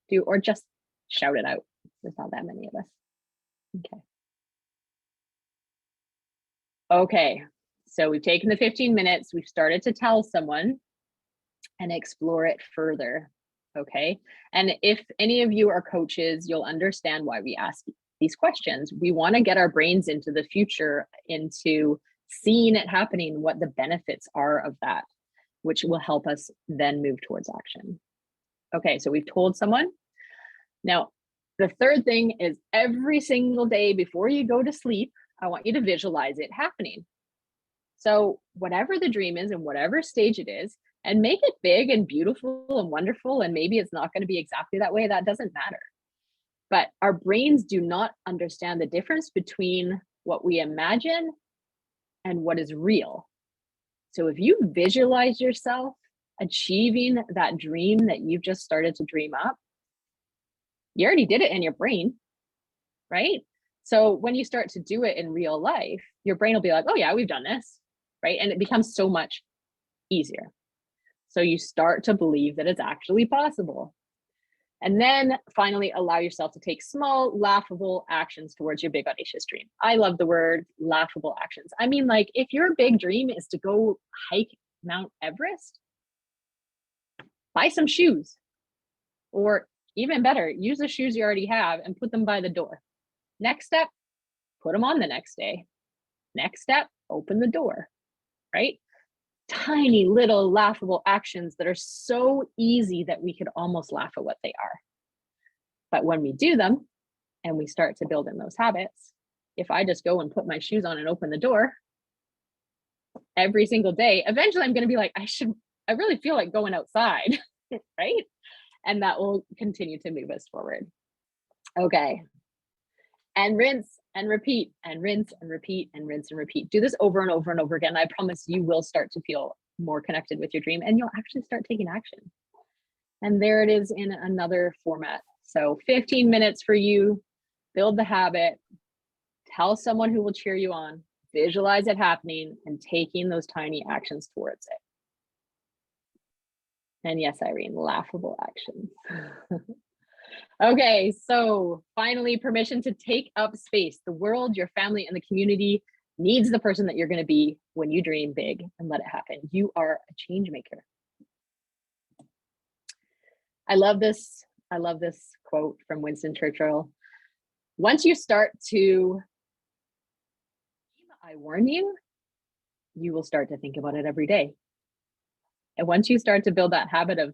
do, or just shout it out. There's not that many of us. Okay. Okay. So we've taken the 15 minutes, we've started to tell someone and explore it further, okay? And if any of you are coaches, you'll understand why we ask these questions. We wanna get our brains into the future, into seeing it happening, what the benefits are of that, which will help us then move towards action. Okay, so we've told someone. Now, the third thing is every single day before you go to sleep, I want you to visualize it happening. So whatever the dream is and whatever stage it is, and make it big and beautiful and wonderful, and maybe it's not going to be exactly that way, that doesn't matter. But our brains do not understand the difference between what we imagine and what is real. So if you visualize yourself achieving that dream that you've just started to dream up, you already did it in your brain, right? So when you start to do it in real life, your brain will be like, oh yeah, we've done this, right? And it becomes so much easier. So you start to believe that it's actually possible. And then finally, allow yourself to take small, laughable actions towards your big, audacious dream. I love the word laughable actions. I mean, like if your big dream is to go hike Mount Everest, buy some shoes, or even better, use the shoes you already have and put them by the door. Next step, put them on the next day. Next step, open the door, right? Tiny little laughable actions that are so easy that we could almost laugh at what they are. But when we do them and we start to build in those habits, if I just go and put my shoes on and open the door every single day, eventually I'm going to be like, I really feel like going outside, right? And that will continue to move us forward. Okay. And rinse and repeat, and rinse and repeat, and rinse and repeat. Do this over and over and over again. I promise you will start to feel more connected with your dream, and you'll actually start taking action. And there it is in another format. So 15 minutes for you, build the habit, tell someone who will cheer you on, visualize it happening, and taking those tiny actions towards it. And yes, Irene, laughable actions. Okay, so finally, permission to take up space. The world, your family, and the community needs the person that you're going to be when you dream big and let it happen. You are a change maker. I love this quote from Winston Churchill. Once you start to, I warn you, you will start to think about it every day. And once you start to build that habit of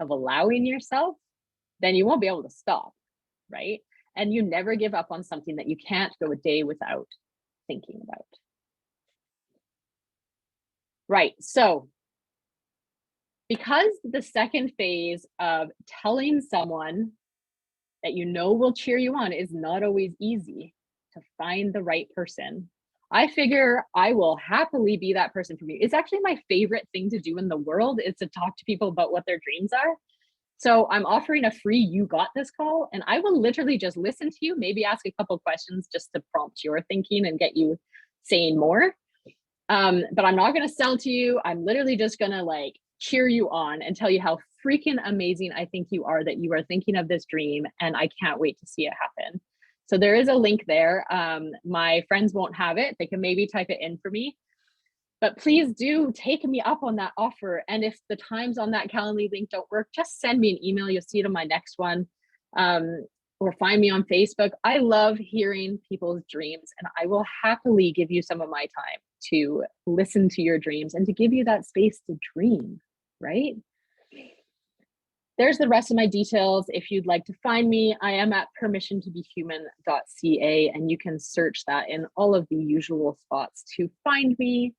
allowing yourself, then you won't be able to stop, right? And you never give up on something that you can't go a day without thinking about. Right, so because the second phase of telling someone that you know will cheer you on is not always easy. To find the right person, I figure I will happily be that person for you. It's actually my favorite thing to do in the world, is to talk to people about what their dreams are. So I'm offering a free You Got This call, and I will literally just listen to you, maybe ask a couple questions just to prompt your thinking and get you saying more. But I'm not going to sell to you. I'm literally just going to like cheer you on and tell you how freaking amazing I think you are, that you are thinking of this dream, and I can't wait to see it happen. So there is a link there. My friends won't have it. They can maybe type it in for me. But please do take me up on that offer. And if the times on that Calendly link don't work, just send me an email. You'll see it on my next one. Or find me on Facebook. I love hearing people's dreams, and I will happily give you some of my time to listen to your dreams and to give you that space to dream, right? There's the rest of my details. If you'd like to find me, I am at permissiontobehuman.ca, and you can search that in all of the usual spots to find me.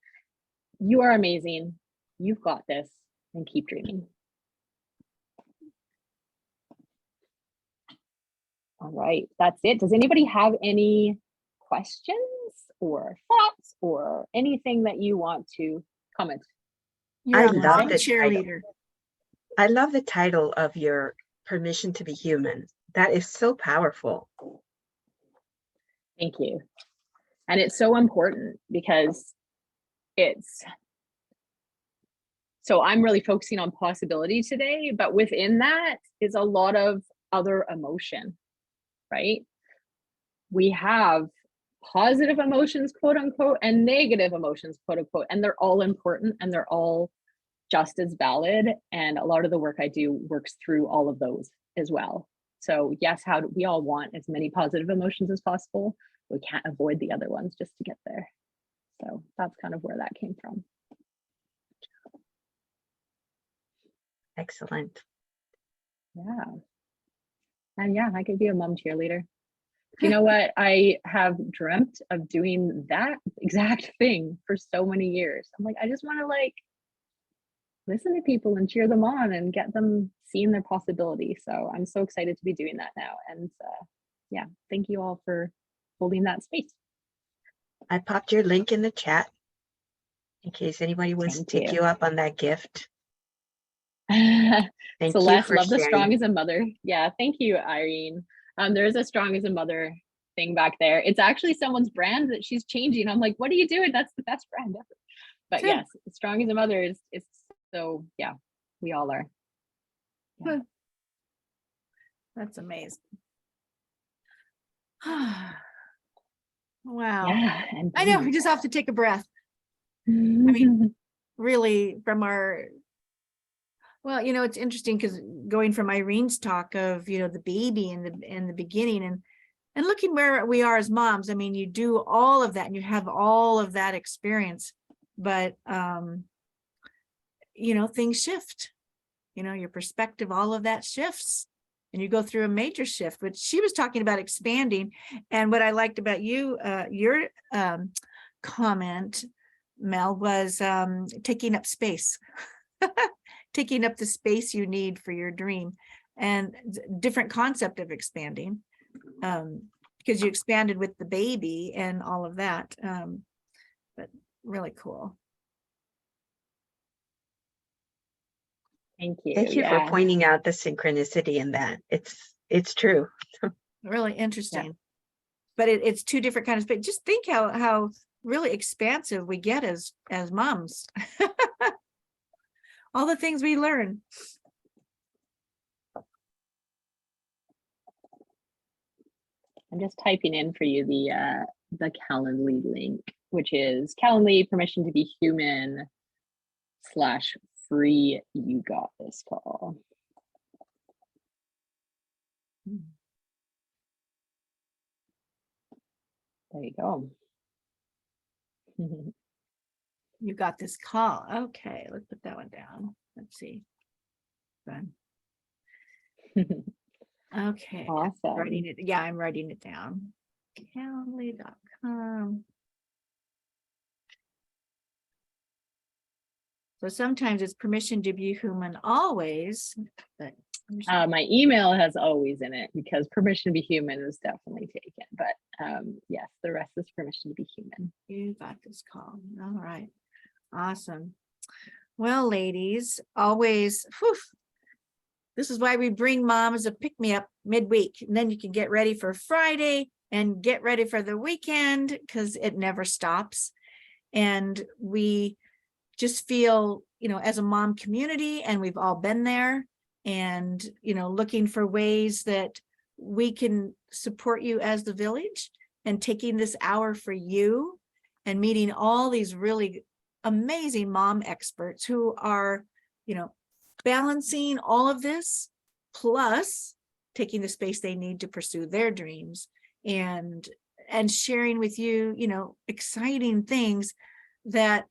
You are amazing. You've got this, and keep dreaming. All right, that's it. Does anybody have any questions or thoughts or anything that you want to comment? You're I a love mom the cheerleader. I love the title of your Permission to Be Human. That is so powerful. Thank you. And it's so important because so I'm really focusing on possibility today, but within that is a lot of other emotion, right? We have positive emotions, quote unquote, and negative emotions, quote unquote, and they're all important and they're all just as valid. And a lot of the work I do works through all of those as well. So yes, how do we all want as many positive emotions as possible? We can't avoid the other ones just to get there. So that's kind of where that came from. Excellent. Yeah. And yeah, I could be a mom cheerleader. You know what? I have dreamt of doing that exact thing for so many years. I'm like, I just want to like listen to people and cheer them on and get them seeing their possibility. So I'm so excited to be doing that now. And yeah, thank you all for holding that space. I popped your link in the chat in case anybody wants to take you up on that gift. Thank you Celeste, for love the strong sharing. as a mother. Yeah, thank you, Irene. There is a strong as a mother thing back there. It's actually someone's brand that she's changing. I'm like, what are you doing? That's the best brand ever. But yes, strong as a mother is so, yeah, we all are. Yeah. That's amazing. Wow. Yeah, and I know, we just have to take a breath. I mean, really from our, well, you know, it's interesting because going from Irene's talk of, you know, the baby in the beginning and looking where we are as moms. I mean, you do all of that and you have all of that experience, but you know, things shift, you know, your perspective, all of that shifts. And you go through a major shift, which she was talking about expanding. And what I liked about you, your comment, Mel, was taking up space, taking up the space you need for your dream, and different concept of expanding, because you expanded with the baby and all of that. But really cool. Thank you. Thank you for pointing out the synchronicity in that. It's true. Really interesting. Yeah. But it's two different kinds of space. Just think how really expansive we get as moms. All the things we learn. I'm just typing in for you the Calendly link, which is Calendly permission to be human /free you got this call. There you go. You got this call. Okay, let's put that one down. Let's see. Fun. Okay. Awesome. Writing it. Yeah, I'm writing it down. Calendly.com. So sometimes it's permission to be human always, but My email has always in it because permission to be human was definitely taken. But yes, the rest is permission to be human. You got this call. All right. Awesome. Well, ladies, always, whew, this is why we bring mom as a pick-me-up midweek. And then you can get ready for Friday and get ready for the weekend because it never stops. And we just feel, as a mom community, and we've all been there, and, looking for ways that we can support you as the village, and taking this hour for you and meeting all these really amazing mom experts who are, balancing all of this, plus taking the space they need to pursue their dreams, and sharing with you, exciting things that,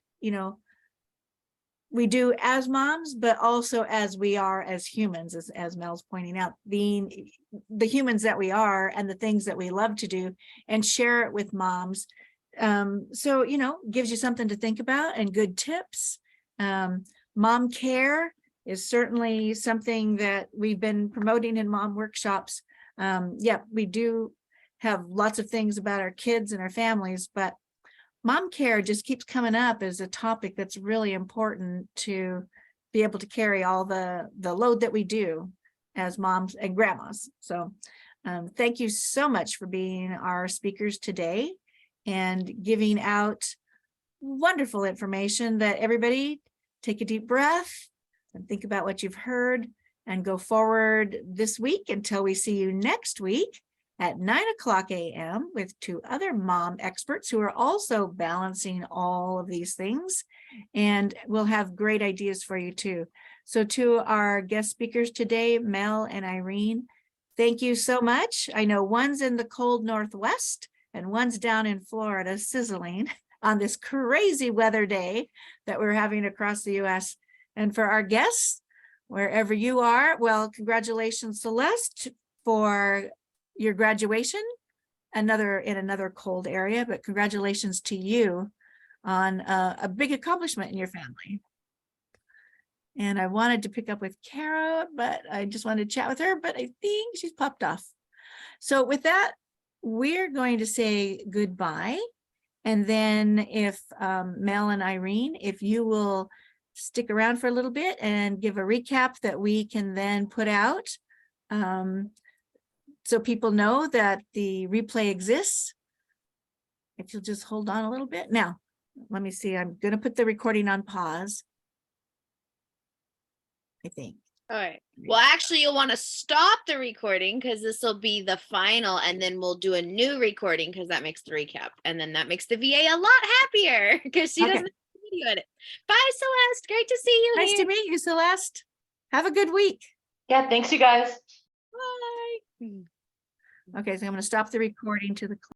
we do as moms, but also as we are as humans, as Mel's pointing out, being the humans that we are and the things that we love to do, and share it with moms. So, gives you something to think about and good tips. Mom care is certainly something that we've been promoting in mom workshops. Yeah, we do have lots of things about our kids and our families, but mom care just keeps coming up as a topic that's really important to be able to carry all the load that we do as moms and grandmas. So thank you so much for being our speakers today and giving out wonderful information. That everybody take a deep breath and think about what you've heard and go forward this week until we see you next week at 9:00 a.m. with 2 other mom experts who are also balancing all of these things, and we'll have great ideas for you too. So to our guest speakers today, Mel and Irene, thank you so much. I know one's in the cold Northwest and one's down in Florida sizzling on this crazy weather day that we're having across the US. And for our guests, wherever you are, well, congratulations, Celeste, for your graduation, in another cold area, but congratulations to you on a big accomplishment in your family. And I wanted to pick up with Kara, but I just wanted to chat with her, but I think she's popped off. So with that, we're going to say goodbye. And then if Mel and Irene, if you will stick around for a little bit and give a recap that we can then put out, so people know that the replay exists. If you'll just hold on a little bit. Now, let me see, I'm going to put the recording on pause, I think. All right. Well, actually, you'll want to stop the recording because this will be the final, and then we'll do a new recording because that makes the recap. And then that makes the VA a lot happier because she doesn't have to video edit. Bye, Celeste. Great to see you. Nice to meet you, Celeste. Have a good week. Yeah, thanks you guys. Bye. Okay, so I'm going to stop the recording to the